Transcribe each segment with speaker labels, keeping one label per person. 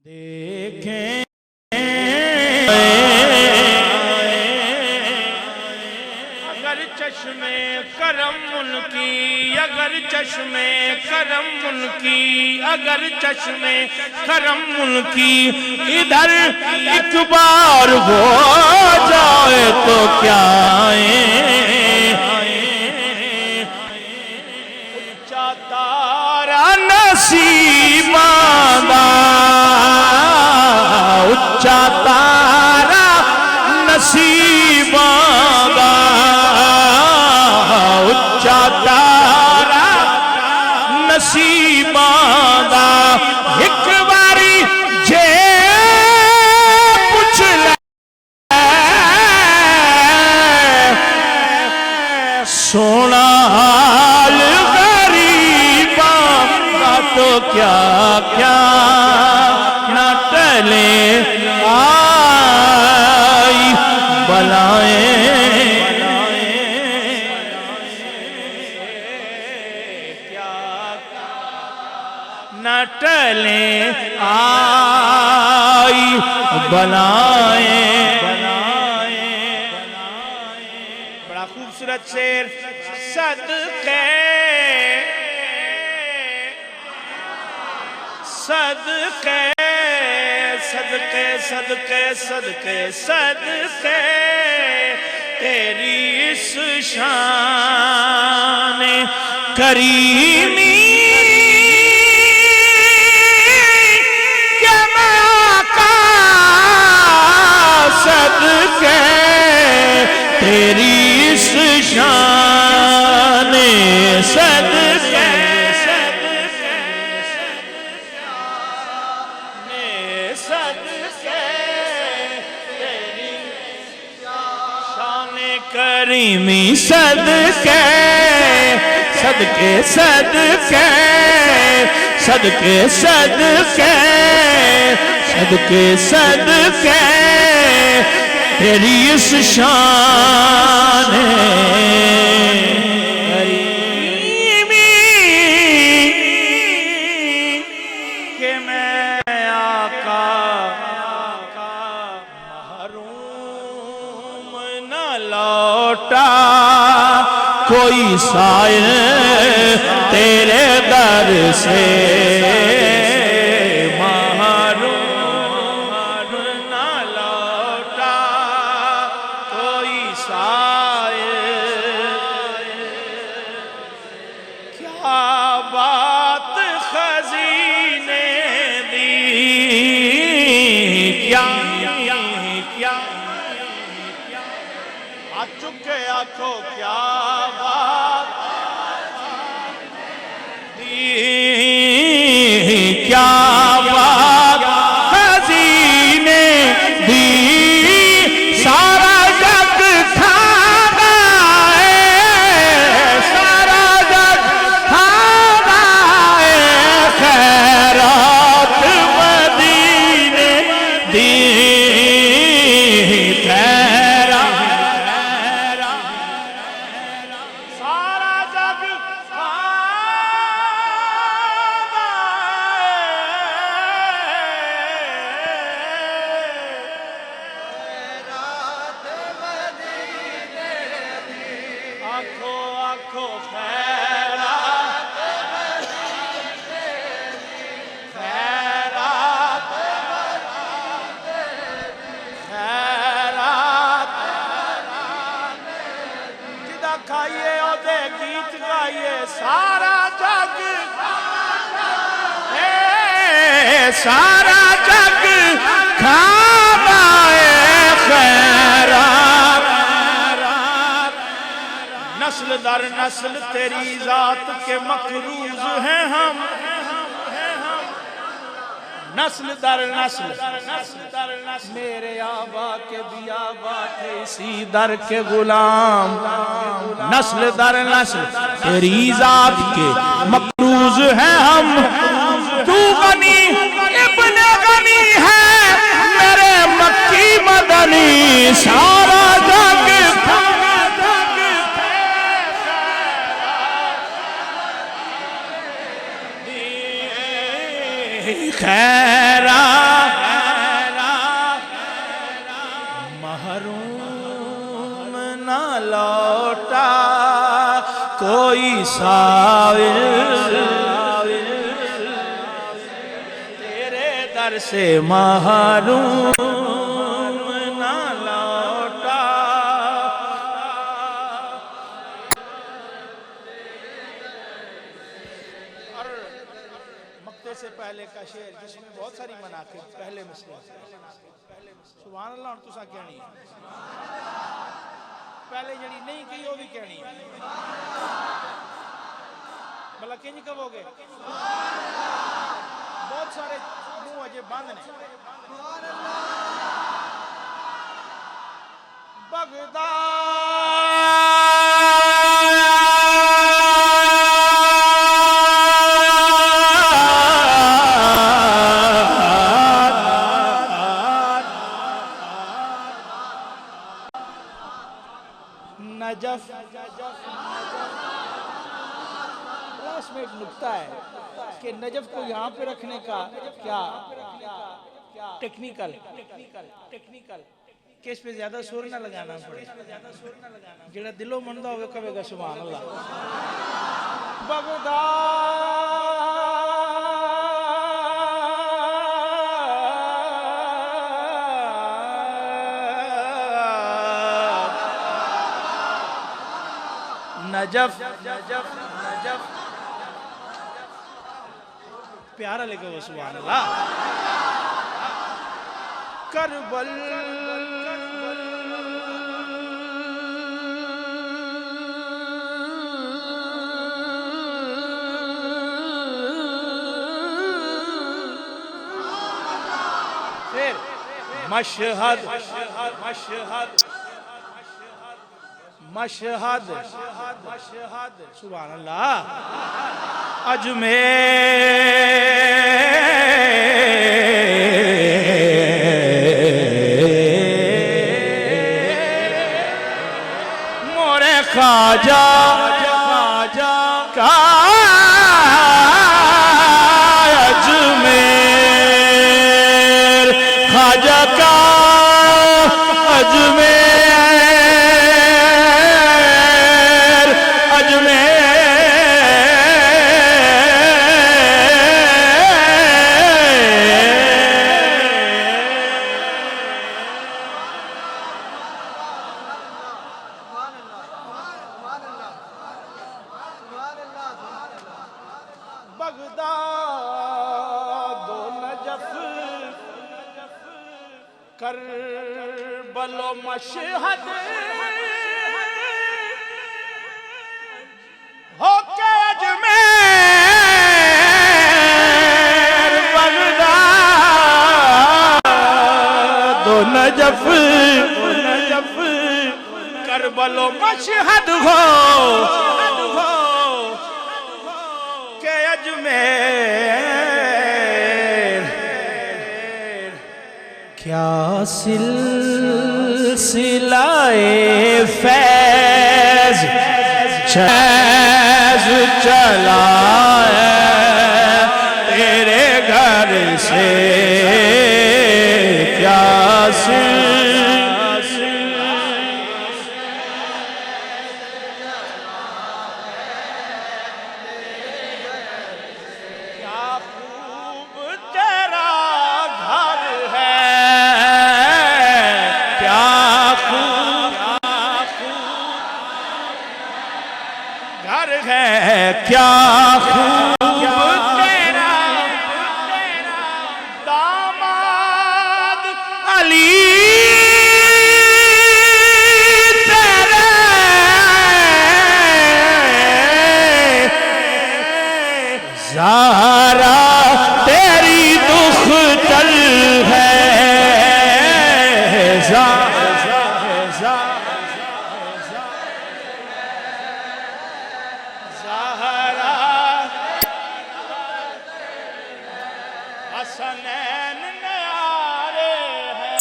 Speaker 1: دیکھیں اگر چشمے کرم ان کی، اگر چشمے کرم ان کی، اگر چشمے کرم ان کی ادھر ایک بار ہو جائے تو کیا اونچا تارا نصیباں دا، اونچا تارا نصیباں دا، اونچا تارا نصیباں دا، ایک باری جے پوچھ لے سونا حال غریباں کا تو کیا کیا نہ ٹلے آئی بلائیں، نہ ٹلیں آئی بلائیں۔ بڑا خوبصورت شعر، صدقے صدقے صدقے صدقے صدقے صدقے تیری اس شان کریمی صدقے تیری اس شان صدقے صدقے تیری شان کریمی صدقے صدقے صدقے صدقے صدقے صدقے صدقے تیری اس شان کریمی کہ میں آقا محروم نہ لوٹا، کوئی سائل تیرے در سے چکے آنکھوں کیا بات دی، کیا بات خزینے دی، سارا جگ کھا گئے، سارا جگ کھا گئے، خیرات مدینے دی، کھائیے اور دے گیت گائیے سارا جگ، سارا جگ کھانا خیرات، نسل در نسل تیری ذات کے مقروض ہیں ہم، نسل در نسل میرے آبا کے بھی آبا تھے اسی در کے غلام، نسل در نسل تیری ذات کے مقروض ہیں ہم، تو غنی ابن غنی ہے میرے مکی مدنی، سارا جگ خیرہ محروم نہ لوٹا کوئی سائل تیرے در سے محروم نہ لوٹا. اور مقطع سے پہلے کا شعر جس میں بہت ساری مناقب پہلے مسئلہ سبحان اللہ اور تسا کہنی ہے پہلے جڑی نہیں کی وہ بھی کہنی ہے بھلا کنج کب ہوگے بہت سارے منہ اجے بند نے نجف اس میں ایک نکتہ ہے کہ نجف کو یہاں پہ رکھنے کا کیا ٹیکنیکل کہ اس پہ زیادہ سور نہ لگانا پڑے جڑا دلوں مندہ ہوگا کبھے گا سبحان اللہ. نجف پیارا لے گا وہ سبحان اللہ. کربل پھر مشہد سبحان اللہ. مورے خواجہ کا اجمیر خواجہ کا اجمیر بغداد و نجف کربل و مشہد ہو کے اجمیر بغداد و نجف کربل و مشہد ہو کہ اجمیر کیا سلسلہ فیض چلا ہے تیرے گھر سے کیا کیا خوب تیرا داماد علی تیرے زہرا تیری دختر ہے حسنین نیارے ہیں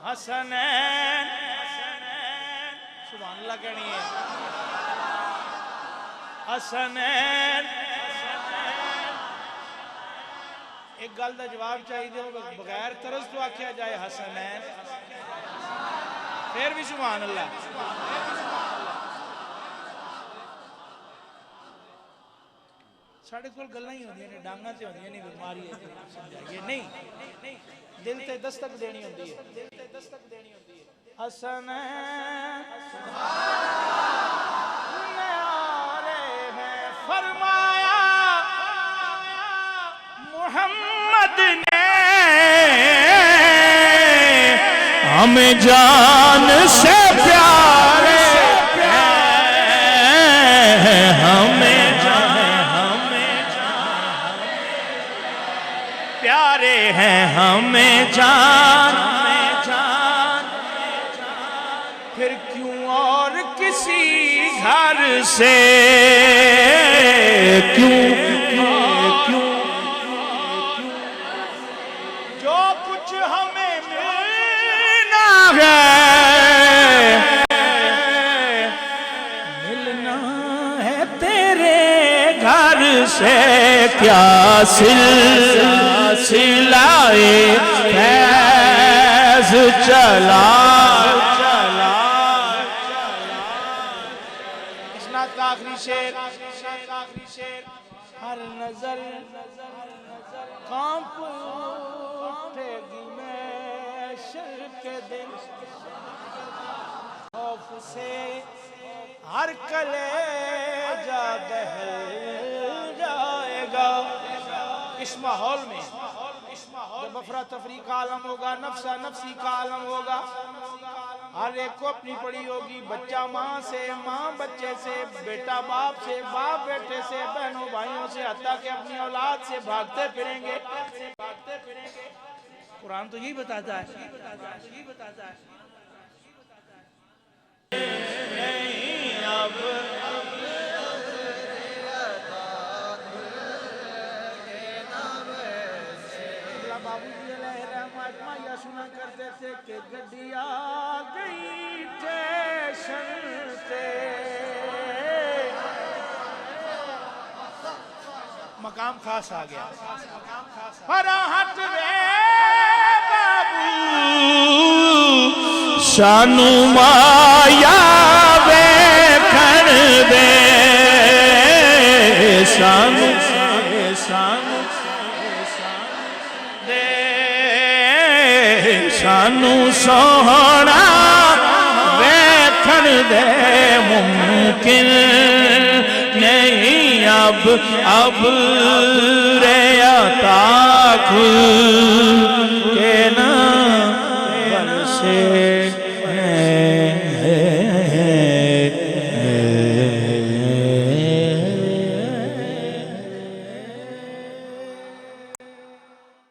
Speaker 1: حسنین سبحان اللہ کہنی ہے حسنین ایک گل دا جواب چاہیے دے بغیر طرز تو آکھیا جائے حسنین پھر بھی سبحان اللہ ساڑھے کول گلنا ہی ہوندی ہے ڈانگاں تے ہوندی ہے نہیں بیماری ہے یہ نہیں دل تے دستک دینی ہوندی ہے حسنین نیارے ہیں فرمایا محمد نے ہمیں جان سے پیارے ہیں ہمیں پیارے ہیں ہمیں جان پھر کیوں اور کسی گھر سے کیوں جو کچھ ہمیں ملنا ہے ملنا ہے تیرے گھر سے کیا سلائے فیض چلا اس نعت کا آخری شعر ہر نظر کانپ اٹھے گی محشر کے دن خوف سے ہر کلیجہ دہل جائے گا اس ماحول میں جب افراتفری کا عالم ہوگا نفسا نفسی کا عالم ہوگا ہر ایک کو اپنی پڑی ہوگی بچہ ماں سے ماں بچے سے بیٹا باپ سے باپ بیٹے سے بہنوں بھائیوں سے حتیٰ کہ اپنی اولاد سے بھاگتے پھریں گے قرآن تو یہی بتاتا ہے بابو جی علیہ رحمت مایا سنا کرتے تھے کہ گڈی آ گئی ٹیشن سے مقام خاص آ گیا فراہت رے بابو شانو مایا بے کھڑ دے شانو شانو سوہنا ویکھن دے ممکن نہیں اب رے عطا کے نہ برسے